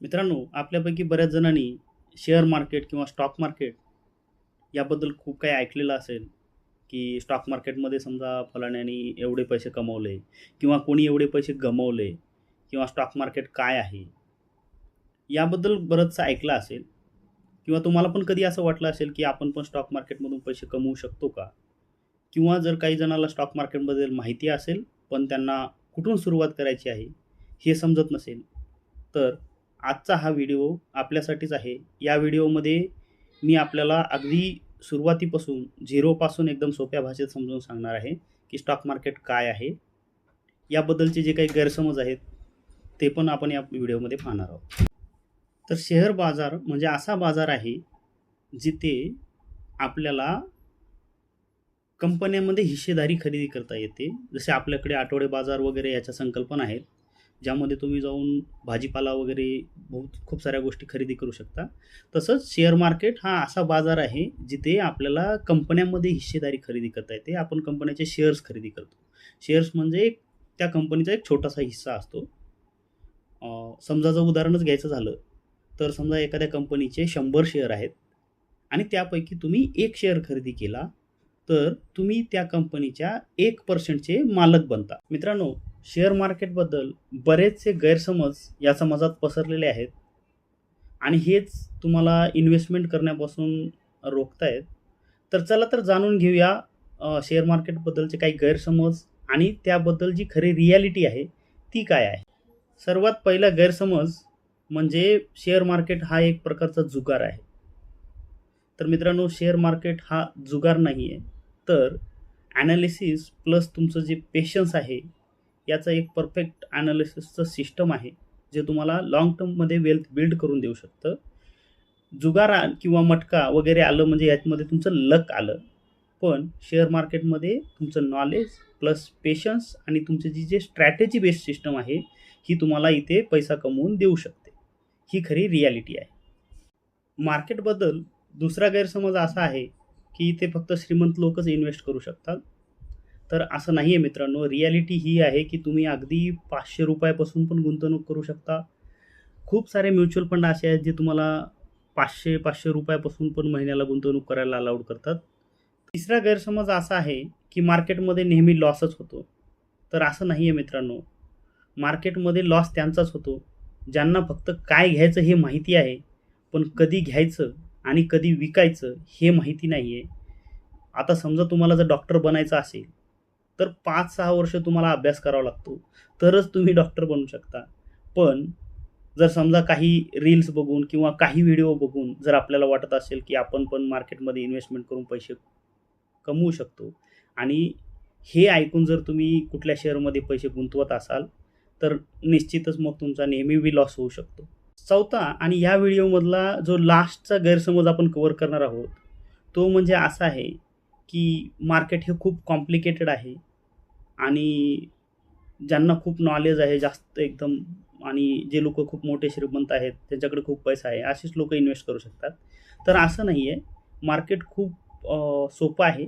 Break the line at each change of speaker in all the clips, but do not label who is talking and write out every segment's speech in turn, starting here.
मित्रांनो, आपल्यापैकी बऱ्याच जणांनी शेअर मार्केट किंवा स्टॉक मार्केट याबद्दल खूप काही ऐकलेलं असेल, की स्टॉक मार्केटमध्ये समजा फलाण्याने एवढे पैसे कमवले किंवा कोणी एवढे पैसे गमावले किंवा स्टॉक मार्केट काय आहे? याबद्दल बरंचसं ऐकलं असेल किंवा तुम्हाला पण कधी असं वाटलं असेल, की आपण पण स्टॉक मार्केटमधून पैसे कमवू शकतो का? किंवा जर काही जणाला स्टॉक मार्केटबद्दल माहिती असेल, पण त्यांना कुठून सुरुवात करायची आहे, हे समजत नसेल, तर आजचा हा व्हिडिओ आपल्यासाठीच आहे. या व्हिडिओमध्ये मी आपल्याला अगदी सुरुवातीपासून झिरोपासून एकदम सोप्या भाषेत समजावून सांगणार आहे, की स्टॉक मार्केट काय आहे? याबद्दलचे जे काही गैरसमज आहेत, ते पण आपण या व्हिडिओमध्ये पाहणार आहोत. तर शेअर बाजार म्हणजे असा बाजार आहे, जिथे आपल्याला कंपन्यांमध्ये हिस्सेदारी खरेदी करता येते. जसे आपल्याकडे आठवडे बाजार वगैरे याच्या संकल्पना आहेत, ज्यामध्ये तुम्ही जाऊन भाजीपाला वगैरे खूप साऱ्या गोष्टी खरेदी करू शकता. तसंच शेअर मार्केट हा असा बाजार आहे, जिथे आपल्याला कंपन्यांमध्ये हिस्सेदारी खरेदी करता येते. आपण कंपन्याचे शेअर्स खरेदी करतो. शेअर्स म्हणजे त्या कंपनीचा एक छोटासा हिस्सा असतो. समजा जर उदाहरणच घ्यायचं झालं, तर समजा एखाद्या कंपनीचे 100 शेअर आहेत आणि त्यापैकी तुम्ही 1 शेअर खरेदी केला, तर तुम्ही त्या कंपनीच्या 1% मालक बनता. मित्रांनो, शेअर मार्केटबद्दल बरेचसे गैरसमज या समाजात पसरलेले आहेत आणि हेच तुम्हाला इन्व्हेस्टमेंट करण्यापासून रोखतायत. तर चला तर जाणून घेऊया शेअर मार्केटबद्दलचे काही गैरसमज आणि त्याबद्दल जी खरी रिॲलिटी आहे, ती काय आहे? सर्वात पहिला गैरसमज म्हणजे शेअर मार्केट हा एक प्रकारचा जुगार आहे. तर मित्रांनो, शेअर मार्केट हा जुगार नाही आहे, तर ॲनालिसिस प्लस तुमचं जे पेशन्स आहे, याचं एक परफेक्ट ॲनालिसिसचं सिस्टम आहे, जे तुम्हाला लाँग टर्ममध्ये वेल्थ बिल्ड करून देऊ शकतं. जुगार किंवा मटका वगैरे आलं म्हणजे याच्यामध्ये तुमचं लक आलं. पण शेअर मार्केटमध्ये तुमचं नॉलेज प्लस पेशन्स आणि तुमची जी स्ट्रॅटेजी बेस्ड सिस्टम आहे, ही तुम्हाला इथे पैसा कमवून देऊ शकते. ही खरी रिॲलिटी आहे. मार्केटबद्दल दुसरा गैरसमज असा आहे, की इथे फक्त श्रीमंत लोकच इन्व्हेस्ट करू शकतात. तर असं नाही आहे मित्रांनो. रिॲलिटी ही आहे, की तुम्ही अगदी ₹500 पासून पण गुंतवणूक करू शकता. खूप सारे म्युच्युअल फंड असे आहेत, जे तुम्हाला ₹500 पासून पण महिन्याला गुंतवणूक करायला अलाउड करतात. तिसरा गैरसमज असा आहे, की मार्केटमध्ये नेहमी लॉसच होतो. तर असं नाही आहे मित्रांनो. मार्केटमध्ये लॉस त्यांचाच होतो, ज्यांना फक्त काय घ्यायचं हे माहिती आहे, पण कधी घ्यायचं आणि कधी विकायचं हे माहिती नाही आहे. आता समजा तुम्हाला जर डॉक्टर बनायचं असेल, तर 5-6 वर्ष तुम्हाला अभ्यास करावा लागतो, तरच तुम्ही डॉक्टर बनू शकता. पण जर समजा काही रील्स बघून किंवा काही व्हिडिओ बघून जर आपल्याला वाटत असेल, की आपण पण मार्केटमध्ये इन्व्हेस्टमेंट करून पैसे कमवू शकतो आणि हे ऐकून जर तुम्ही कुठल्या शेअरमध्ये पैसे गुंतवत असाल, तर निश्चितच मग तुमचा नेहमी लॉस होऊ शकतो. चौथा आणि या व्हिडिओमधला जो लास्टचा गैरसमज आपण कव्हर करणार आहोत, तो म्हणजे असा आहे, की मार्केट हे खूप कॉम्प्लिकेटेड आहे आणि ज्यांना खूप नॉलेज आहे जास्त एकदम आणि जे लोकं खूप मोठे श्रीमंत आहेत, त्यांच्याकडे खूप पैसा आहे, असेच लोकं इन्व्हेस्ट करू शकतात. तर असं नाही आहे. मार्केट खूप सोपं आहे.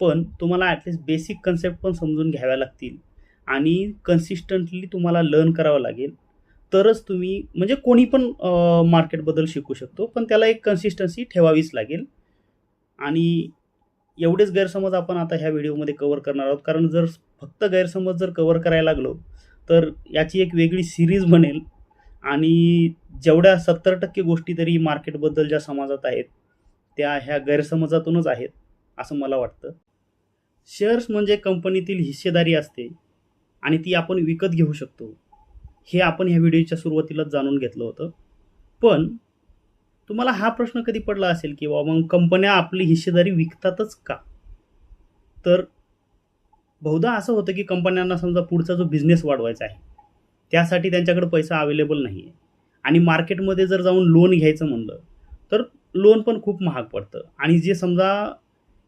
पण तुम्हाला ॲटलीस्ट बेसिक कन्सेप्ट पण समजून घ्याव्या लागतील आणि कन्सिस्टंटली तुम्हाला लर्न करावं लागेल. तरच तुम्ही म्हणजे कोणी पण मार्केटबद्दल शिकू शकतो. पण त्याला एक कन्सिस्टन्सी ठेवावीच लागेल आणि एवढेच गैरसमज आपण आता ह्या व्हिडिओमध्ये कव्हर करणार आहोत. कारण जर फक्त गैरसमज जर कव्हर करायला लागलो, तर याची एक वेगळी सीरीज बनेल आणि जेवढ्या 70% गोष्टी तरी मार्केटबद्दल ज्या समाजात आहेत, त्या ह्या गैरसमजातूनच आहेत, असं मला वाटतं. शेअर्स म्हणजे कंपनीतील हिस्सेदारी असते आणि ती आपण विकत घेऊ शकतो. हे आपण ह्या व्हिडिओच्या सुरुवातीलाच जाणून घेतलं होतं. पण तुम्हाला हा प्रश्न कधी पडला असेल, की बाबा मग कंपन्या आपली हिस्सेदारी विकतातच का? तर बहुधा असं होतं, की कंपन्यांना समजा पुढचा जो बिझनेस वाढवायचा आहे, त्यासाठी त्यांच्याकडे पैसा अवेलेबल नाही आहे आणि मार्केटमध्ये जर जाऊन लोन घ्यायचं म्हणलं, तर लोन पण खूप महाग पडतं आणि जे समजा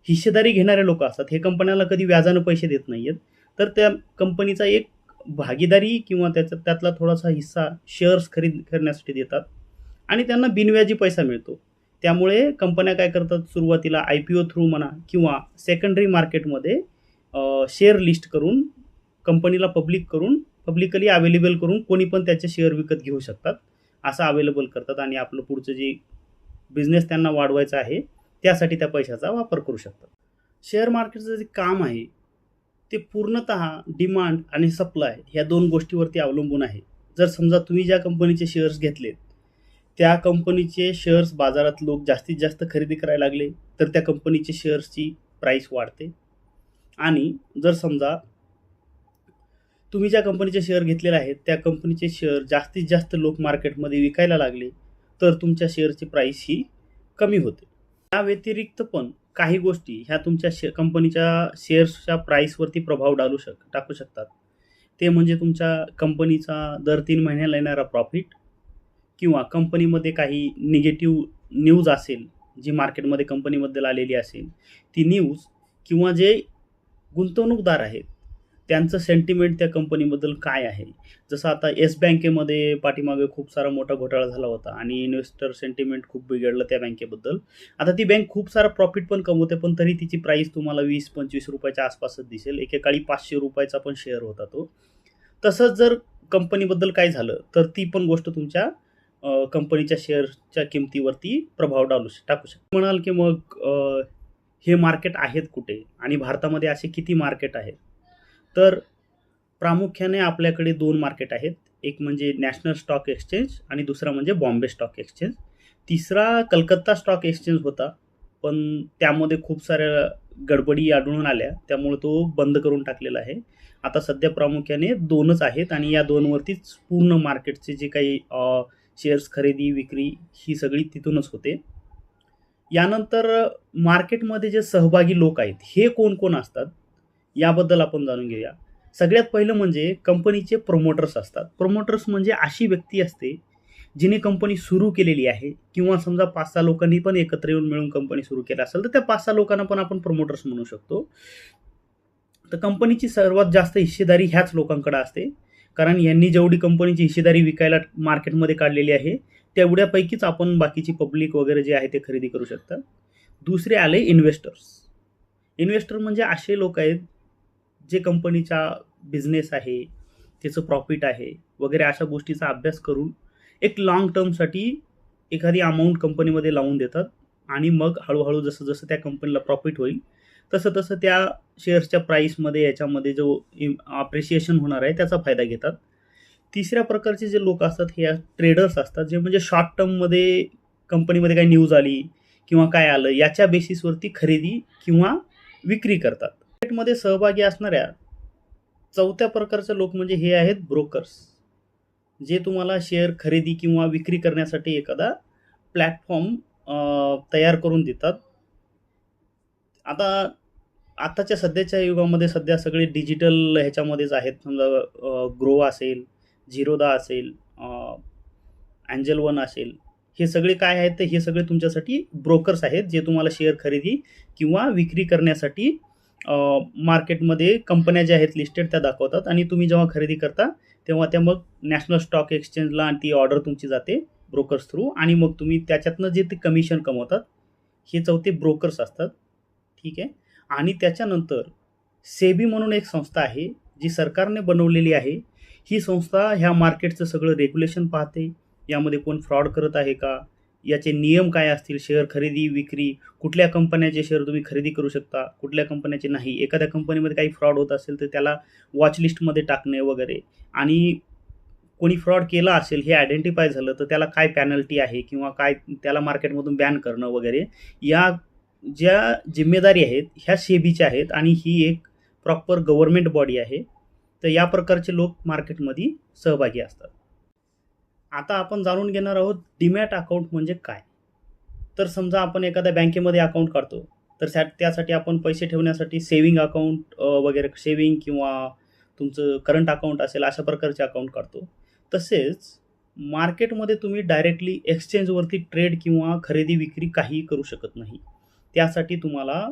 हिस्सेदारी घेणारे लोकं असतात, हे कंपन्याला कधी व्याजानं पैसे देत नाही आहेत. तर त्या कंपनीचा एक भागीदारी किंवा त्यातला थोडासा हिस्सा शेअर्स खरेदी करण्यासाठी देतात आणि त्यांना बिनव्याजी पैसा मिळतो. त्यामुळे कंपन्या काय करतात, सुरुवातीला IPO थ्रू म्हणा किंवा सेकंडरी मार्केटमध्ये शेअर लिस्ट करून कंपनीला पब्लिकली अवेलेबल करून कोणी पण त्याचे शेअर विकत घेऊ शकतात. असं अवेलेबल करतात आणि आपलं पुढचं जे बिझनेस त्यांना वाढवायचा आहे त्यासाठी त्या पैशाचा वापर करू शकतात. शेअर मार्केटचं जे काम आहे ते पूर्णतः डिमांड आणि सप्लाय ह्या 2 गोष्टीवरती अवलंबून आहे. जर समजा तुम्ही ज्या कंपनीचे शेअर्स घेतलेत, त्या कंपनीचे शेअर्स बाजारात लोक जास्तीत जास्त खरेदी करायला लागले, तर त्या कंपनीचे शेअर्सची प्राईस वाढते. आणि जर समजा तुम्ही ज्या कंपनीचे शेअर घेतलेले आहेत, त्या कंपनीचे शेअर जास्तीत जास्त लोक मार्केटमध्ये विकायला लागले, तर तुमच्या शेअरची प्राईस ही कमी होते. त्या व्यतिरिक्त पण काही गोष्टी ह्या तुमच्या कंपनीच्या शेअर्सच्या प्राईसवरती प्रभाव टाकू शकतात. ते म्हणजे तुमच्या कंपनीचा दर 3 महिन्याला येणारा प्रॉफिट किंवा कंपनीमध्ये काही निगेटिव्ह न्यूज असेल, जी मार्केटमध्ये कंपनीबद्दल आलेली असेल, ती न्यूज किंवा जे गुंतवणूकदार आहेत, त्यांचं सेंटिमेंट त्या कंपनीबद्दल काय आहे. जसं आता येस बँकेमध्ये पाठीमागे खूप सारा मोठा घोटाळा झाला होता आणि इन्व्हेस्टर सेंटिमेंट खूप बिघडलं त्या बँकेबद्दल. आता ती बँक खूप सारा प्रॉफिट पण कमवते, पण तरी तिची प्राईस तुम्हाला ₹20-25 आसपासच दिसेल. एकेकाळी ₹500 पण शेअर होता तो. तसंच जर कंपनीबद्दल काय झालं, तर ती पण गोष्ट तुमच्या कंपनीच्या शेअरच्या किमतीवरती प्रभाव टाकू शकते. म्हणाल की मग हे मार्केट आहेत कुठे आणि भारतामध्ये असे किती मार्केट आहेत? तर प्रामुख्याने आपल्याकडे 2 मार्केट आहेत. एक म्हणजे नॅशनल स्टॉक एक्सचेंज आणि दुसरा म्हणजे बॉम्बे स्टॉक एक्सचेंज. तिसरा कलकत्ता स्टॉक एक्सचेंज होता, पण त्यामध्ये खूप साऱ्या गडबडी आढळून आल्या, त्यामुळे तो बंद करून टाकलेला आहे. आता सध्या प्रामुख्याने 2च आहेत आणि या 2 वरतीच पूर्ण मार्केटचे जे काही शेअर्स खरेदी विक्री ही सगळी तिथूनच होते. यानंतर मार्केटमध्ये जे सहभागी लोक आहेत, हे कोण-कोण असतात, याबद्दल आपण जाणून घेऊया. सगळ्यात पहिलं म्हणजे कंपनीचे प्रमोटर्स असतात. प्रमोटर्स म्हणजे अशी व्यक्ती असते, जिने कंपनी सुरू केलेली आहे किंवा समजा 5-6 लोकांनी पण एकत्र येऊन मिळून कंपनी सुरू केली असेल, तर त्या 5-6 लोकांना पण आपण प्रमोटर्स म्हणू शकतो. तर कंपनीची सर्वात जास्त हिस्सेदारी ह्याच लोकांकडे असते. कारण यांनी जेवढी कंपनीची हिस्सेदारी विकायला मार्केटमध्ये काढलेली आहे, तेवढ्यापैकीच आपण बाकीची पब्लिक वगैरे जे आहे ते खरेदी करू शकतात. दुसरे आले इन्व्हेस्टर्स. इन्व्हेस्टर म्हणजे असे लोक आहेत, जे कंपनीचा बिझनेस आहे, त्याचं प्रॉफिट आहे वगैरे अशा गोष्टीचा अभ्यास करून एक लाँग टर्मसाठी एखादी अमाउंट कंपनीमध्ये लावून देतात आणि मग हळू-हळू जसं-जसं त्या कंपनीला प्रॉफिट होईल, तसं-तसं त्या शेअर्सच्या प्राईसमध्ये याच्यामध्ये जो अप्रिशिएशन होणार आहे त्याचा फायदा घेतात. तिसऱ्या प्रकारचे जे लोक असतात हे ट्रेडर्स असतात, जे म्हणजे शॉर्ट टर्ममध्ये कंपनीमध्ये काही न्यूज आली किंवा काय आलं याच्या बेसिसवरती खरेदी किंवा विक्री करतात. मार्केटमध्ये सहभागी असणाऱ्या 4थ्या प्रकारचे लोक म्हणजे हे आहेत ब्रोकर्स, जे तुम्हाला शेअर खरेदी किंवा विक्री करण्यासाठी एखादा प्लॅटफॉर्म तयार करून देतात. आताच्या सध्याच्या युगामध्ये सध्या सगळे डिजिटल ह्याच्यामध्येच आहेत. समजा ग्रो असेल, झिरोदा असेल, एंजल वन असेल, हे सगळे काय आहेत, तर हे सगळे तुमच्यासाठी ब्रोकर्स आहेत, जे तुम्हाला शेअर खरेदी किंवा विक्री करण्यासाठी मार्केटमध्ये कंपन्या ज्या आहेत लिस्टेड त्या दाखवतात आणि तुम्ही जेव्हा खरेदी करता तेव्हा त्या मग नॅशनल स्टॉक एक्सचेंजला आणि ती ऑर्डर तुमची जाते ब्रोकर्स थ्रू आणि मग तुम्ही त्याच्यातनं जे ते कमिशन कमवतात, हे 4 ब्रोकर्स असतात. ठीक आहे. आणि त्याच्यानंतर सेबी म्हणून एक संस्था आहे, जी सरकारने बनवलेली आहे. ही संस्था ह्या मार्केटचं सगळं रेग्युलेशन पाहते. यामध्ये कोण फ्रॉड करत आहे का? याचे नियम काय असतील? शेअर खरेदी, विक्री, कुठल्या कंपन्याचे शेअर तुम्ही खरेदी करू शकता, कुठल्या कंपन्याचे नाही. एखाद्या कंपनीमध्ये काही फ्रॉड होत असेल, तर त्याला वॉच लिस्टमध्ये टाकणे वगैरे आणि कोणी फ्रॉड केला असेल हे आयडेंटिफाय झालं, तर त्याला काय पेनल्टी आहे किंवा काय त्याला मार्केटमधून बॅन करणं वगैरे, या ज्या जिम्मेदारी आहेत ह्या सेबीच्या आहेत आणि ही एक प्रॉपर गव्हर्नमेंट बॉडी आहे. तर या प्रकारचे लोक मार्केटमध्ये सहभागी असतात. आता आपण जाणून घेणार आहोत डीमॅट अकाउंट म्हणजे काय. तर समजा आपण एखाद्या बँकेमध्ये अकाउंट काढतो, तर त्यासाठी आपण पैसे ठेवण्यासाठी सेव्हिंग अकाउंट वगैरे सेव्हिंग किंवा तुमचं करंट अकाउंट असेल अशा प्रकारचे अकाउंट काढतो. तसेच मार्केटमध्ये तुम्ही डायरेक्टली एक्सचेंजवरती ट्रेड किंवा खरेदी विक्री काहीही करू शकत नाही. त्यासाठी तुम्हाला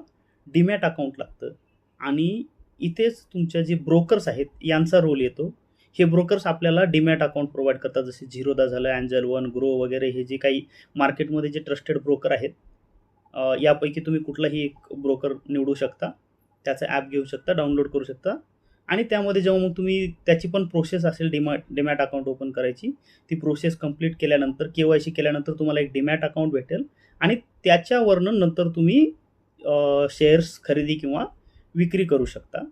डीमॅट अकाउंट लागतं आणि इथेच तुमच्या जे ब्रोकर्स आहेत यांचा रोल येतो. हे ब्रोकर्स आपल्याला डीमॅट अकाउंट प्रोव्हाइड करतात, जसे झिरोदा झालं, एंजल वन, ग्रो वगैरे. हे जे काही मार्केटमध्ये जे ट्रस्टेड ब्रोकर आहेत, यापैकी तुम्ही कुठलाही एक ब्रोकर निवडू शकता, त्याचा ॲप घेऊ शकता, डाउनलोड करू शकता आणि त्यामध्ये जेव्हा मग तुम्ही त्याची पण प्रोसेस असेल डीमॅट अकाउंट ओपन करायची, ती प्रोसेस कंप्लीट केल्यानंतर के-वाय-सी केल्यानंतर तुम्हाला एक डीमॅट अकाउंट भेटेल आणि त्याच्यावरनं नंतर तुम्ही शेअर्स खरेदी किंवा विक्री करू शकता.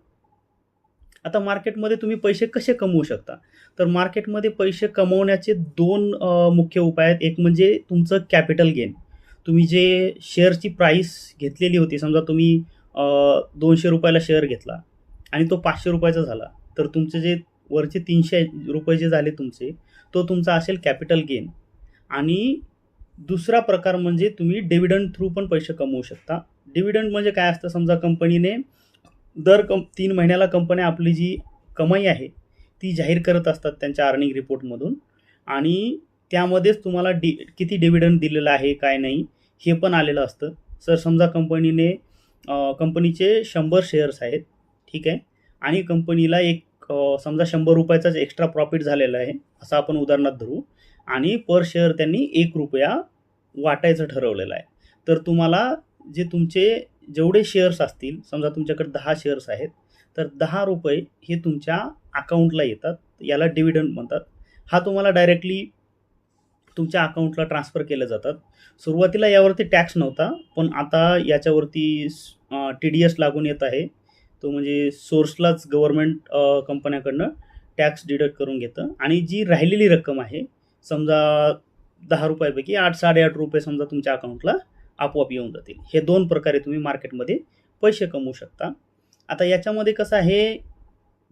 आता मार्केटमध्ये तुम्ही पैसे कसे कमवू शकता? तर मार्केटमध्ये पैसे कमवण्याचे 2 मुख्य उपाय आहेत. एक म्हणजे तुमचं कॅपिटल गेन. तुम्ही जे शेअरची प्राईस घेतलेली होती, समजा तुम्ही ₹200 ला शेअर घेतला आणि तो ₹500 चा झाला, तर तुमचे जे वरचे ₹300 जे झाले तुमचे, तो तुमचा असेल कॅपिटल गेन. आणि दुसरा प्रकार म्हणजे तुम्ही डिव्हिडंड थ्रू पण पैसे कमवू शकता. डिव्हिडंड म्हणजे काय असतं, समजा कंपनीने 3 महिन्याला कंपन्या आपली जी कमाई आहे, ती जाहीर करत असतात त्यांच्या अर्निंग रिपोर्टमधून आणि त्यामध्येच तुम्हाला किती डिव्हिडंड दिलेलं आहे, काय नाही, हे पण आलेलं असतं. जर समजा कंपनीचे 100 शेअर्स आहेत, ठीक आहे. आणि कंपनीला समजा ₹100 चाच एक्स्ट्रा प्रॉफिट झालेला आहे, असं आपण उदाहरणार्थ धरू आणि पर शेअर त्यांनी ₹1 वाटायचं ठरवलेलं आहे. तर तुम्हाला जे तुमचे जेवढे शेअर्स असतील, समजा तुमच्याकडे 10 शेअर्स आहेत, तर ₹10 हे तुमच्या अकाउंटला येतात. याला डिव्हिडंड म्हणतात. हा तुम्हाला डायरेक्टली तुमच्या अकाउंटला ट्रान्सफर केले जातात. सुरुवातीला यावरती टॅक्स नव्हता, पण आता याच्यावरती टी-डी-एस लागून येत आहे. तो म्हणजे सोर्सलाच गव्हर्नमेंट कंपन्याकडनं टॅक्स डिडक्ट करून घेतं आणि जी राहिलेली रक्कम आहे, समजा ₹10 पैकी ₹8-8.5 समजा तुमच्या अकाउंटला आपोआप येऊन जातील. हे 2 प्रकारे तुम्ही मार्केटमध्ये पैसे कमवू शकता. आता याच्यामध्ये कसं आहे,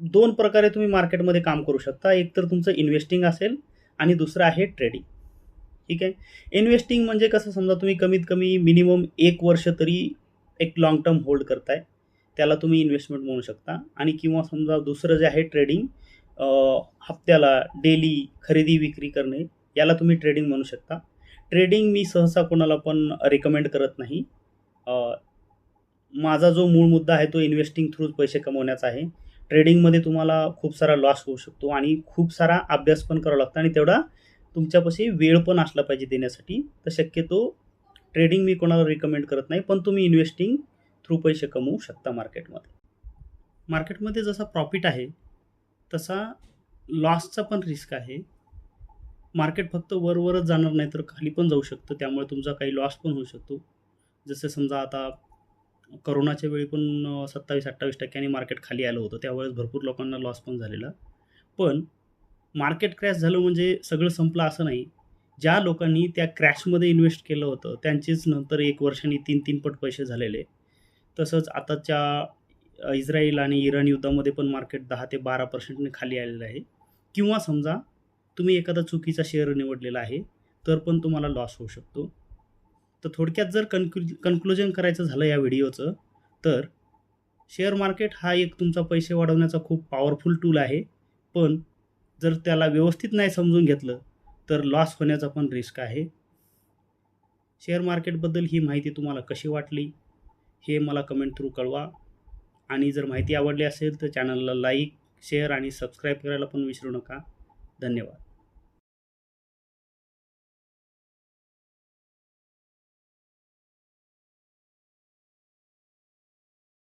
2 प्रकारे तुम्ही मार्केटमध्ये काम करू शकता. एक तर तुमचं इन्व्हेस्टिंग असेल आणि दुसरं आहे ट्रेडिंग. ठीक आहे. इन्व्हेस्टिंग म्हणजे कसं, समजा तुम्ही कमीत कमी मिनिमम 1 वर्ष तरी एक लाँग टर्म होल्ड करताय, त्याला तुम्ही इन्व्हेस्टमेंट म्हणू शकता. आणि किंवा समजा दुसरं जे आहे ट्रेडिंग, हप्त्याला, डेली खरेदी विक्री करणे, याला तुम्ही ट्रेडिंग म्हणू शकता. ट्रेडिंग मी सहसा कोणाला पण रिकमेंड करत नाही. माझा जो मूळ मुद्दा आहे तो इन्व्हेस्टिंग थ्रू पैसे कमवण्याचा आहे. ट्रेडिंगमध्ये तुम्हाला खूप सारा लॉस होऊ शकतो आणि खूप सारा अभ्यास पण करावा लागतो आणि तेवढा तुमच्यापाशी वेळ पण असला पाहिजे देण्यासाठी. तर शक्यतो ट्रेडिंग मी कोणाला रिकमेंड करत नाही, पण तुम्ही इन्व्हेस्टिंग थ्रू पैसे कमवू शकता मार्केटमध्ये. मार्केटमध्ये जसा प्रॉफिट आहे, तसा लॉसचा पण रिस्क आहे. मार्केट फक्त वरवरच जाणार नाही, तर खाली पण जाऊ शकतं. त्यामुळे तुमचा काही लॉस पण होऊ शकतो. जसं समजा आता कोरोनाच्या वेळी पण 27-28% मार्केट खाली आलं होतं. त्यावेळेस भरपूर लोकांना लॉस पण झालेला. पण मार्केट क्रॅश झालं म्हणजे सगळं संपलं असं नाही. ज्या लोकांनी त्या क्रॅशमध्ये इन्व्हेस्ट केलं होतं, त्यांचेच नंतर 1 वर्षांनी 3-3 पट पैसे झालेले. तसंच आताच्या इस्रायल आणि इराण युद्धामध्ये पण मार्केट 10 ते 12% खाली आलेलं आहे. किंवा समजा तुम्ही एखादा चुकीचा शेअर निवडलेला आहे, तर पण तुम्हाला लॉस होऊ शकतो. तर थोडक्यात जर कन्क्लुजन करायचं झालं या व्हिडिओचं, तर शेअर मार्केट हा एक तुमचा पैसे वाढवण्याचा खूप पॉवरफुल टूल आहे. पण जर त्याला व्यवस्थित नाही समजून घेतलं, तर लॉस होण्याचा पण रिस्क आहे. शेअर मार्केटबद्दल ही माहिती तुम्हाला कशी वाटली, हे मला कमेंट थ्रू कळवा. आणि जर माहिती आवडली असेल तर चॅनलला लाईक, शेअर आणि सबस्क्राईब करायला पण विसरू नका. धन्यवाद.